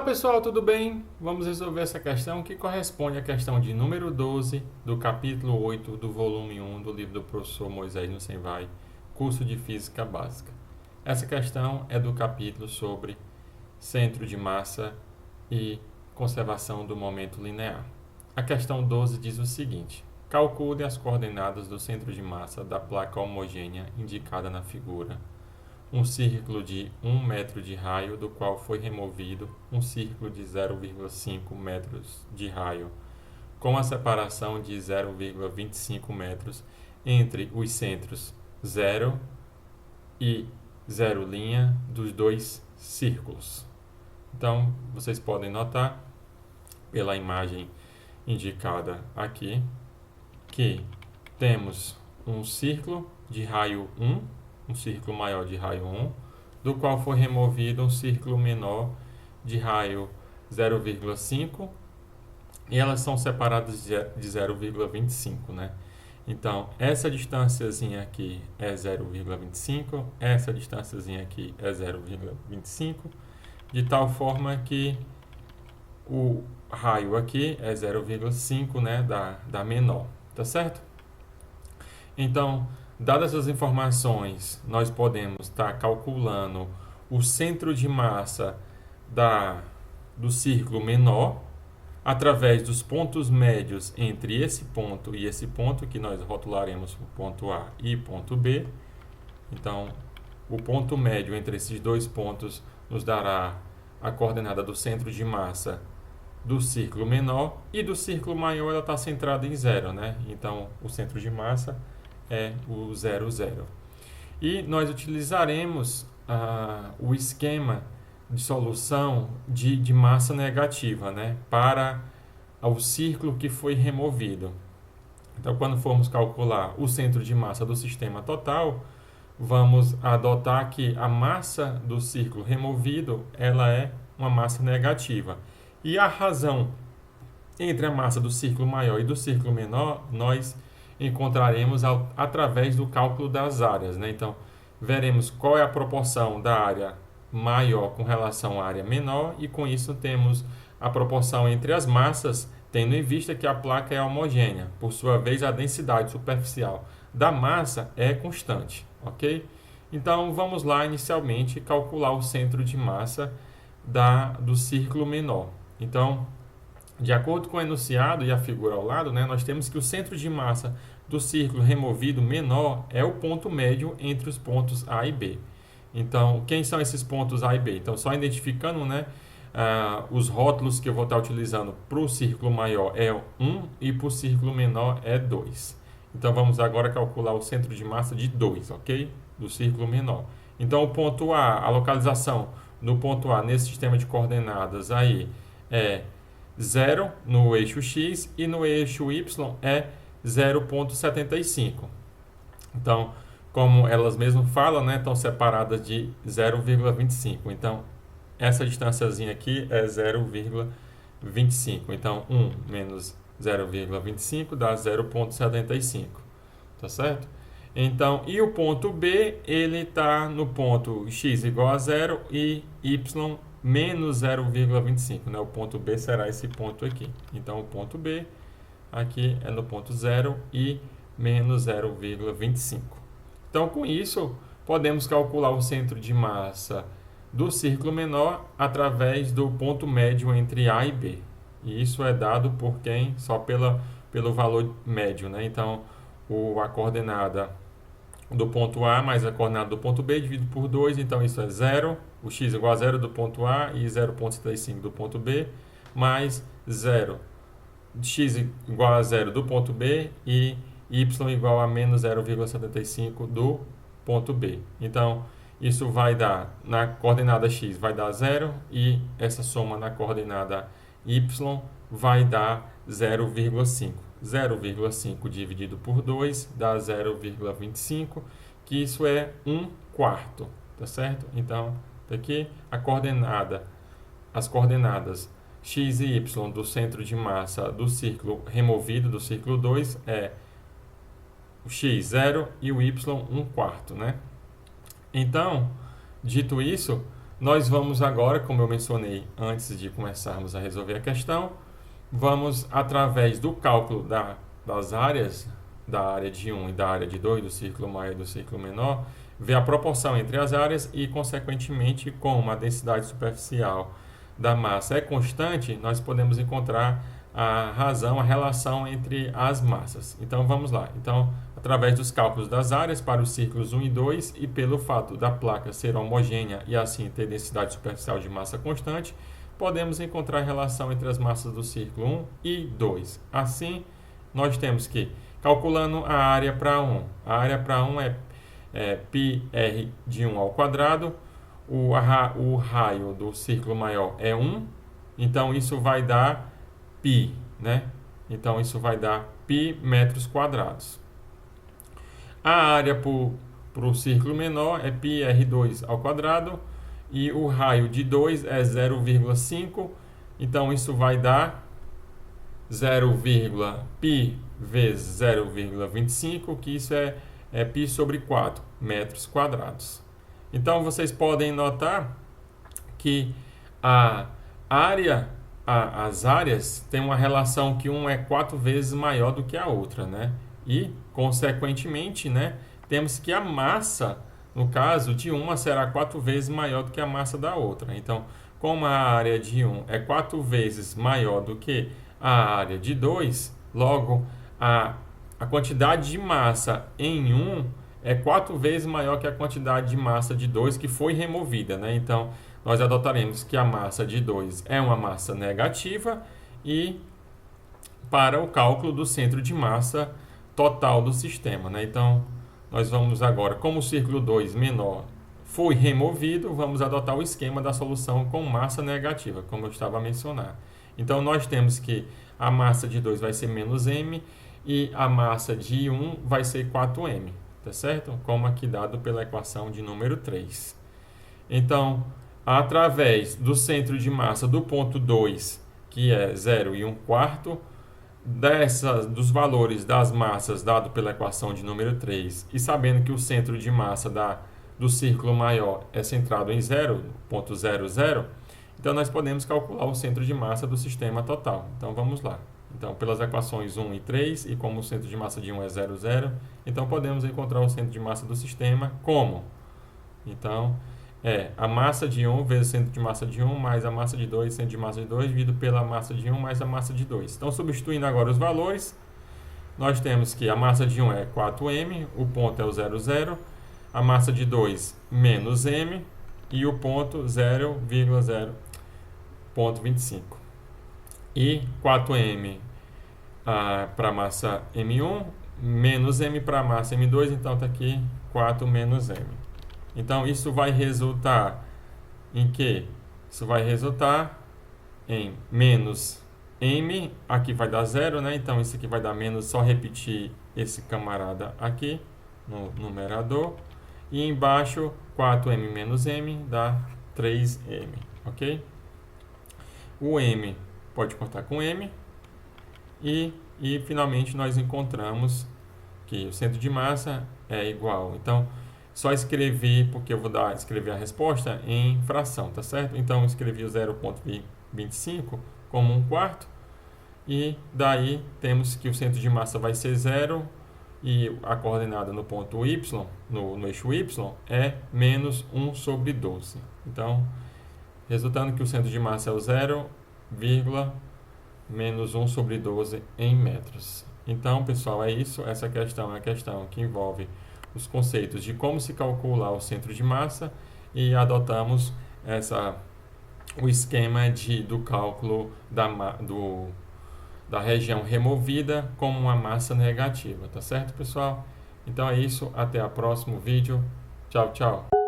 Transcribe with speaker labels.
Speaker 1: Olá pessoal, tudo bem? Vamos resolver essa questão que corresponde à questão de número 12 do capítulo 8 do volume 1 do livro do professor Moisés Nusenvai, curso de Física Básica. Essa questão é do capítulo sobre centro de massa e conservação do momento linear. A questão 12 diz o seguinte: calcule as coordenadas do centro de massa da placa homogênea indicada na figura. Um círculo de 1 metro de raio, do qual foi removido um círculo de 0,5 metros de raio, com a separação de 0,25 metros entre os centros 0 e 0' dos dois círculos. Então, vocês podem notar, pela imagem indicada aqui, que temos um círculo de raio 1, um círculo maior de raio 1, do qual foi removido um círculo menor de raio 0,5, e elas são separadas de 0,25, né? Então, essa distânciazinha aqui é 0,25, essa distânciazinha aqui é 0,25, de tal forma que o raio aqui é 0,5, né, da menor, tá certo? Então, dadas as informações, nós podemos estar calculando o centro de massa do círculo menor através dos pontos médios entre esse ponto e esse ponto, que nós rotularemos o ponto A e ponto B. Então, o ponto médio entre esses dois pontos nos dará a coordenada do centro de massa do círculo menor, e do círculo maior ela está centrada em zero, né? Então, o centro de massa é o 0, 0. E nós utilizaremos o esquema de solução de massa negativa, né, para o círculo que foi removido. Então, quando formos calcular o centro de massa do sistema total, vamos adotar que a massa do círculo removido ela é uma massa negativa. E a razão entre a massa do círculo maior e do círculo menor, nós encontraremos através do cálculo das áreas, né? Então, veremos qual é a proporção da área maior com relação à área menor, e com isso temos a proporção entre as massas, tendo em vista que a placa é homogênea. Por sua vez, a densidade superficial da massa é constante, ok? Então, vamos lá inicialmente calcular o centro de massa do círculo menor. Então, de acordo com o enunciado e a figura ao lado, né, nós temos que o centro de massa do círculo removido menor é o ponto médio entre os pontos A e B. Então, quem são esses pontos A e B? Então, só identificando, né, os rótulos que eu vou estar utilizando para o círculo maior é 1 e para o círculo menor é 2. Então, vamos agora calcular o centro de massa de 2, ok? Do círculo menor. Então, o ponto A, a localização no ponto A nesse sistema de coordenadas aí é 0 no eixo X, e no eixo Y é 0,75. Então, como elas mesmas falam, né, estão separadas de 0,25. Então, essa distânciazinha aqui é 0,25. Então, 1 menos 0,25 dá 0,75. Tá certo? Então, e o ponto B, ele está no ponto X igual a 0 e Y menos 0,25, né? O ponto B será esse ponto aqui. Então, o ponto B aqui é no ponto 0 e menos 0,25. Então, com isso, podemos calcular o centro de massa do círculo menor através do ponto médio entre A e B. E isso é dado por quem? Só pelo valor médio, né? Então, a coordenada do ponto A mais a coordenada do ponto B dividido por 2, então isso é 0, o x igual a 0 do ponto A e 0,75 do ponto B, mais 0, x igual a 0 do ponto B e y igual a menos 0,75 do ponto B. Então, isso vai dar, na coordenada x vai dar 0, e essa soma na coordenada y vai dar 0,5. 0,5 dividido por 2 dá 0,25, que isso é 1/4, tá certo? Então, daqui as coordenadas x e y do centro de massa do círculo removido, do círculo 2, é o x 0 e o y 1/4, né? Então, dito isso, Nós vamos agora, como eu mencionei antes de começarmos a resolver a questão, vamos, através do cálculo das áreas, da área de 1 e da área de 2, do círculo maior e do círculo menor, ver a proporção entre as áreas e, consequentemente, como a densidade superficial da massa é constante, nós podemos encontrar a razão, a relação entre as massas. Então, vamos lá. Então, através dos cálculos das áreas para os círculos 1 e 2 e pelo fato da placa ser homogênea e assim ter densidade superficial de massa constante, podemos encontrar a relação entre as massas do círculo 1 e 2. Assim, nós temos que, calculando a área para 1, a área para 1 é πr de 1 ao quadrado, o raio do círculo maior é 1, então isso vai dar π, né? Então isso vai dar π metros quadrados. A área para o círculo menor é πr2 ao quadrado e o raio de 2 é 0,5, então isso vai dar 0,π vezes 0,25, que isso é π sobre 4 metros quadrados. Então vocês podem notar que as áreas têm uma relação que uma é 4 vezes maior do que a outra, né? E, consequentemente, né, temos que a massa, no caso de uma, será 4 vezes maior do que a massa da outra. Então, como a área de 1 é 4 vezes maior do que a área de 2, logo a quantidade de massa em 1 é 4 vezes maior que a quantidade de massa de 2 que foi removida, né? Então, nós adotaremos que a massa de 2 é uma massa negativa e para o cálculo do centro de massa total do sistema, né? Então, nós vamos agora, como o círculo 2 menor foi removido, vamos adotar o esquema da solução com massa negativa, como eu estava a mencionar. Então, nós temos que a massa de 2 vai ser menos m e a massa de 1 vai ser 4m, tá certo? Como aqui dado pela equação de número 3. Então, através do centro de massa do ponto 2, que é 0 e 1/4, dos valores das massas dado pela equação de número 3, e sabendo que o centro de massa do círculo maior é centrado em 0,00, então nós podemos calcular o centro de massa do sistema total. Então vamos lá. Então, pelas equações 1 e 3, e como o centro de massa de 1 é 0,0, então podemos encontrar o centro de massa do sistema como? Então, a massa de 1 vezes o centro de massa de 1 mais a massa de 2, centro de massa de 2, dividido pela massa de 1 mais a massa de 2. Então, substituindo agora os valores, nós temos que a massa de 1 é 4m, o ponto é o 0,0, a massa de 2 menos m e o ponto 0,0.25. E 4m para a massa m1 menos m para a massa m2, então está aqui 4 menos m. Então, isso vai resultar em quê? Isso vai resultar em menos m, aqui vai dar 0, né? Então, isso aqui vai dar menos, só repetir esse camarada aqui no numerador. E embaixo, 4m menos m dá 3m, ok? O m pode cortar com m. E finalmente, nós encontramos que o centro de massa é igual. Então, só escrevi, porque eu vou escrever a resposta em fração, tá certo? Então, eu escrevi o 0,25 como 1/4. E daí, temos que o centro de massa vai ser 0. E a coordenada no ponto y, no eixo y, é menos 1 sobre 12. Então, resultando que o centro de massa é o 0, menos 1 sobre 12 em metros. Então, pessoal, é isso. Essa questão é a questão que envolve os conceitos de como se calcular o centro de massa e adotamos o esquema do cálculo da região removida como uma massa negativa, tá certo, pessoal? Então é isso, até o próximo vídeo. Tchau, tchau.